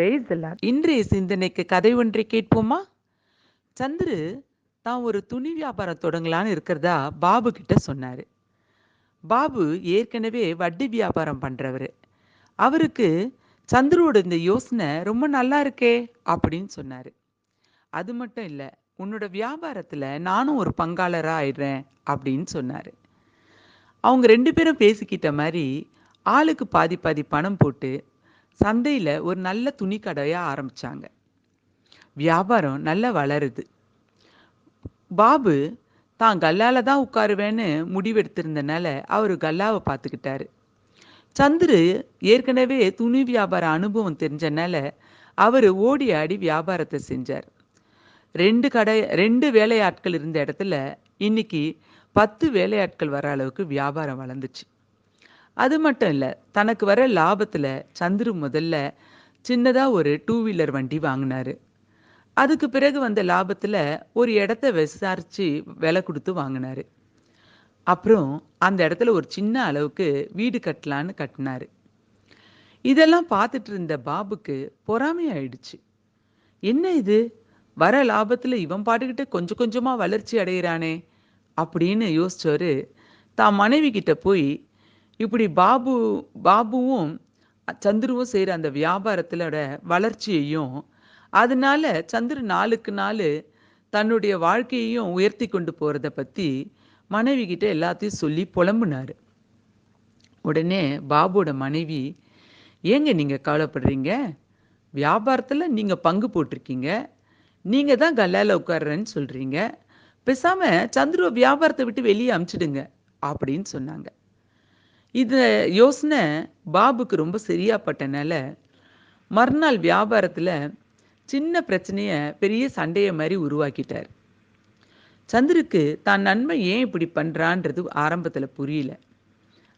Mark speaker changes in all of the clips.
Speaker 1: Praise the Lord.
Speaker 2: இன்றைய சிந்தனைக்கு கதை ஒன்றை கேட்போமா? சந்துரு தான் ஒரு துணி வியாபாரம் தொடங்கலான்னு இருக்கிறதா பாபு கிட்ட சொன்னாரு. பாபு ஏற்கனவே வட்டி வியாபாரம் பண்றவரு. அவருக்கு சந்துருவோட இந்த யோசனை ரொம்ப நல்லா இருக்கே அப்படின்னு சொன்னாரு. அது மட்டும் இல்ல, உன்னோட வியாபாரத்துல நானும் ஒரு பங்காளரா ஆயிடுறேன் அப்படின்னு சொன்னாரு. அவங்க 2 பேரும் பேசிக்கிட்ட மாதிரி ஆளுக்கு பாதி பாதி பணம் போட்டு சந்தையில ஒரு நல்ல துணி கடையா ஆரம்பிச்சாங்க. வியாபாரம் நல்லா வளருது. பாபு தான் கல்லால தான் உட்காருவேன்னு முடிவெடுத்திருந்தனால அவரு கல்லாவை பார்த்துக்கிட்டாரு. சந்துரு ஏற்கனவே துணி வியாபார அனுபவம் தெரிஞ்சனால அவரு ஓடி ஆடி வியாபாரத்தை செஞ்சார். 2 வேலையாட்கள் இருந்த இடத்துல இன்னைக்கு 10 வேலையாட்கள் வர அளவுக்கு வியாபாரம் வளர்ந்துச்சு. அது மட்டும் இல்ல, தனக்கு வர லாபத்துல சந்துரு முதல்ல சின்னதா ஒரு 2 வீலர் வண்டி வாங்கினாரு. அதுக்கு பிறகு வந்த லாபத்துல ஒரு இடத்த விசாரிச்சு விலை கொடுத்து வாங்கினாரு. அப்புறம் அந்த இடத்துல ஒரு சின்ன அளவுக்கு வீடு கட்டலான்னு கட்டினாரு. இதெல்லாம் பார்த்துட்டு இருந்த பாபுக்கு பொறாமை ஆயிடுச்சு. என்ன இது, வர லாபத்துல இவன் பாட்டுக்கிட்டு கொஞ்சம் கொஞ்சமா வளர்ச்சி அடையிறானே அப்படின்னு யோசிச்சவரு தான் மனைவி கிட்ட போய் இப்படி பாபுவும் சந்துருவும் செய்யற அந்த வியாபாரத்திலோட வளர்ச்சியையும் அதனால சந்துரு நாளுக்கு நாள் தன்னுடைய வாழ்க்கையையும் உயர்த்தி கொண்டு போறத பத்தி மனைவி கிட்ட எல்லாத்தையும் சொல்லி புலம்புனாரு. உடனே பாபுவோட மனைவி, ஏங்க நீங்க கவலைப்படுறீங்க? வியாபாரத்துல நீங்க பங்கு போட்டிருக்கீங்க, நீங்க தான் கல்லால உட்கார்றேன்னு சொல்றீங்க, பேசாம சந்துருவ வியாபாரத்தை விட்டு வெளியே அனுப்பிச்சிடுங்க அப்படின்னு சொன்னாங்க. இந்த யோசனை பாபுக்கு ரொம்ப சரியா பட்டனால மறுநாள் வியாபாரத்துல சின்ன பிரச்சனைய பெரிய சண்டைய மாதிரி உருவாக்கிட்டார். சந்துருக்கு தான் நன்மை ஏன் இப்படி பண்றான்றது ஆரம்பத்துல புரியல.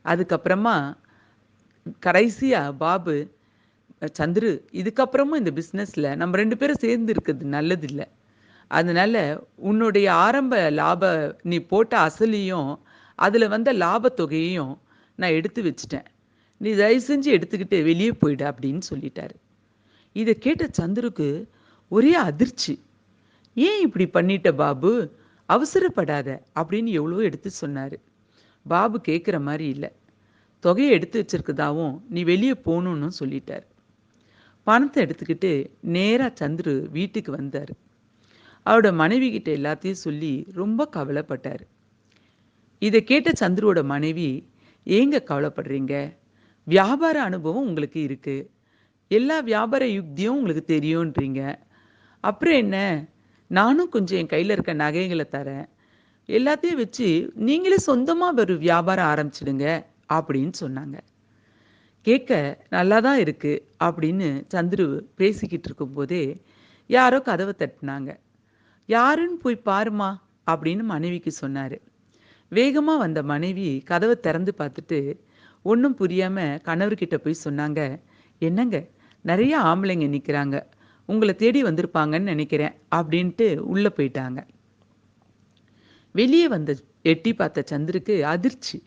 Speaker 2: அதுக்கப்புறமா கடைசியா பாபு, சந்துரு இதுக்கப்புறமும் இந்த பிஸ்னஸ்ல நம்ம 2 பேரும் சேர்ந்து இருக்கிறது நல்லதில்லை, அதனால உன்னுடைய ஆரம்ப லாப நீ போட்ட அசலையும் அதுல வந்த லாபத்தொகையையும் நான் எடுத்து வச்சிட்டேன், நீ தயவு செஞ்சு எடுத்துக்கிட்டு வெளியே போயிடு அப்படின்னு சொல்லிட்டாரு. இதை கேட்ட சந்துருக்கு ஒரே அதிர்ச்சி. ஏன் இப்படி பண்ணிட்ட பாபு, அவசரப்படாத அப்படின்னு எவ்வளோ எடுத்து சொன்னாரு. பாபு கேட்குற மாதிரி இல்லை. தொகையை எடுத்து வச்சிருக்கதாவும் நீ வெளியே போகணும்னு சொல்லிட்டாரு. பணத்தை எடுத்துக்கிட்டு நேரா சந்துரு வீட்டுக்கு வந்தாரு. அவரோட மனைவி கிட்ட எல்லாத்தையும் சொல்லி ரொம்ப கவலைப்பட்டாரு. இதை கேட்ட சந்துருவோட மனைவி, ஏங்க கவலைப்படுறீங்க, வியாபார அனுபவம் உங்களுக்கு இருக்கு, எல்லா வியாபார யுக்தியும் உங்களுக்கு தெரியும்ன்றீங்க, அப்புறம் என்ன, நானும் கொஞ்சம் என் கையில் இருக்க நகைகளை தரேன், எல்லாத்தையும் வச்சு நீங்களே சொந்தமாக ஒரு வியாபாரம் ஆரம்பிச்சிடுங்க அப்படின்னு சொன்னாங்க. கேட்க நல்லா தான் இருக்கு அப்படின்னு சந்துரு பேசிக்கிட்டு இருக்கும்போதே யாரோ கதவை தட்டினாங்க. யாருன்னு போய் பாருமா அப்படின்னு மனைவிக்கு சொன்னாரு. வேகமாக வந்த மனைவி கதவை திறந்து பார்த்துட்டு ஒன்றும் புரியாம கணவர்கிட்ட போய் சொன்னாங்க, என்னங்க, நிறைய ஆம்பளைங்க நிற்கிறாங்க, உங்களை தேடி வந்திருப்பாங்கன்னு நினைக்கிறேன் அப்படின்ட்டு உள்ளே போயிட்டாங்க. வெளியே வந்து எட்டி பார்த்த சந்துருக்கு அதிர்ச்சி.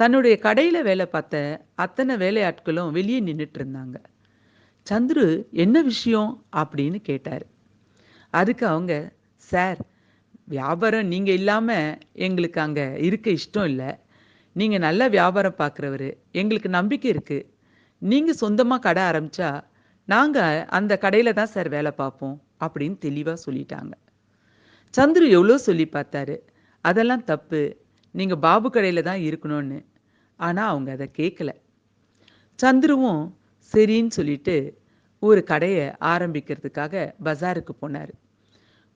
Speaker 2: தன்னுடைய கடையில் வேலை பார்த்த அத்தனை வேலையாட்களும் வெளியே நின்றுட்டு இருந்தாங்க. சந்துரு என்ன விஷயம் அப்படின்னு கேட்டார். அதுக்கு அவங்க, சார், வியாபாரம் நீங்கள் இல்லாமல் எங்களுக்கு அங்கே இருக்க இஷ்டம் இல்லை, நீங்கள் நல்ல வியாபாரம் பார்க்குறவர், எங்களுக்கு நம்பிக்கை இருக்குது, நீங்கள் சொந்தமாக கடை ஆரம்பித்தா நாங்கள் அந்த கடையில் தான் சார் வேலை பார்ப்போம் அப்படின்னு தெளிவாக சொல்லிட்டாங்க. சந்துரு எவ்வளோ சொல்லி பார்த்தாரு, அதெல்லாம் தப்பு, நீங்கள் பாபு கடையில் தான் இருக்கணும்னு. ஆனால் அவங்க அதை கேட்கல. சந்துருவும் சரின்னு சொல்லிட்டு ஒரு கடையை ஆரம்பிக்கிறதுக்காக பஜாருக்கு போனார்.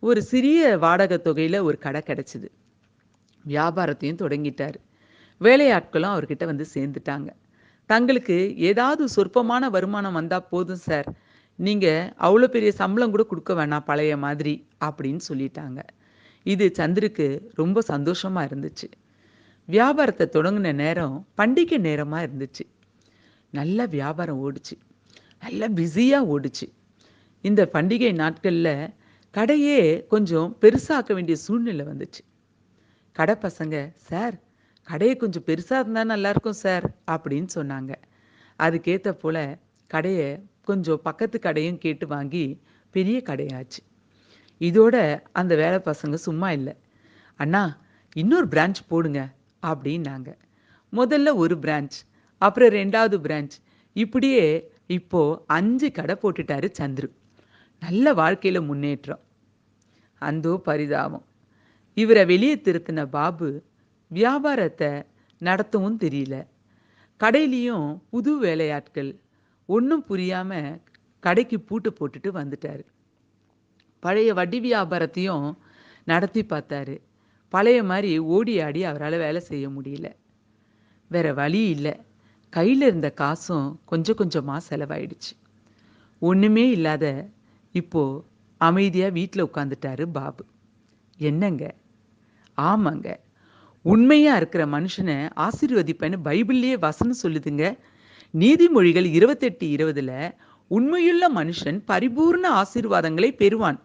Speaker 2: ஒரு சிறிய வாடகை தொகையில் ஒரு கடை கிடச்சிது. வியாபாரத்தையும் தொடங்கிட்டார். வேலையாட்களும் அவர்கிட்ட வந்து சேர்ந்துட்டாங்க. தங்களுக்கு ஏதாவது சொற்பமான வருமானம் வந்தால் போதும் சார், நீங்கள் அவ்வளோ பெரிய சம்பளம் கூட கொடுக்க வேணாம் பழைய மாதிரி அப்படின்னு சொல்லிட்டாங்க. இது சந்துருக்கு ரொம்ப சந்தோஷமாக இருந்துச்சு. வியாபாரத்தை தொடங்கின நேரம் பண்டிகை நேரமாக இருந்துச்சு. நல்ல வியாபாரம் ஓடுச்சு, நல்ல பிஸியாக ஓடுச்சு. இந்த பண்டிகை நாட்களில் கடையே கொஞ்சம் பெருசாக்க வேண்டிய சூழ்நிலை வந்துச்சு. கடை பசங்க, சார், கடையை கொஞ்சம் பெருசாக இருந்தால் நல்லாயிருக்கும் சார் அப்படின்னு சொன்னாங்க. அதுக்கேற்ற போல் கடையை கொஞ்சம் பக்கத்து கடையும் கேட்டு வாங்கி பெரிய கடையாச்சு. இதோட அந்த வேலை பசங்க சும்மா இல்ல. "அண்ணா, இன்னொரு பிரான்ச் போடுங்க" அப்படின்னாங்க. முதல்ல ஒரு பிரான்ச், அப்புறம் 2வது பிரான்ச், இப்படியே இப்போ 5 கடை போட்டுட்டாரு சந்துரு. நல்ல வாழ்க்கையில முன்னேற்றம். அந்தோ பரிதாபம். இவர வெளிய திருத்தின பாபு, வியாபாரத்த நடத்தவும் தெரியல. கடையிலயும் புது வேலையாட்கள். ஒண்ணும் புரியாம கடைக்கு பூட்டு போட்டுட்டு வந்துட்டாரு. பழைய வட்டி வியாபாரத்தையும் நடத்தி பார்த்தாரு. பழைய மாரி ஓடி ஆடி அவரால வேலை செய்ய முடியல. வேற வழி இல்ல. கையில இருந்த காசும் கொஞ்சம் கொஞ்சமா செலவாயிடுச்சு. ஒண்ணுமே இல்லாத இப்போ அமைதியா வீட்ல உட்கார்ந்துட்டாரு பாபு. என்னங்க? ஆமாங்க. உண்மையா இருக்கிற மனுஷன ஆசீர்வதிப்பேன்னு பைபிள்லயே வசனம் சொல்லுதுங்க. நீதிமொழிகள் 28:20ல உண்மையுள்ள மனுஷன் பரிபூர்ண ஆசீர்வாதங்களை பெறுவான்.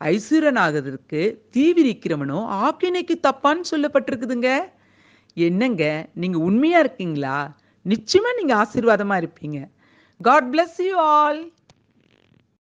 Speaker 2: ஐசுரனாகிறதற்கு தீவிரிக்கிறவனோ ஆக்கினைக்கு தப்பான்னு சொல்லப்பட்டிருக்குதுங்க. என்னங்க, நீங்க உண்மையா இருக்கீங்களா? நிச்சயமா நீங்க ஆசீர்வாதமா இருப்பீங்க. God bless you all.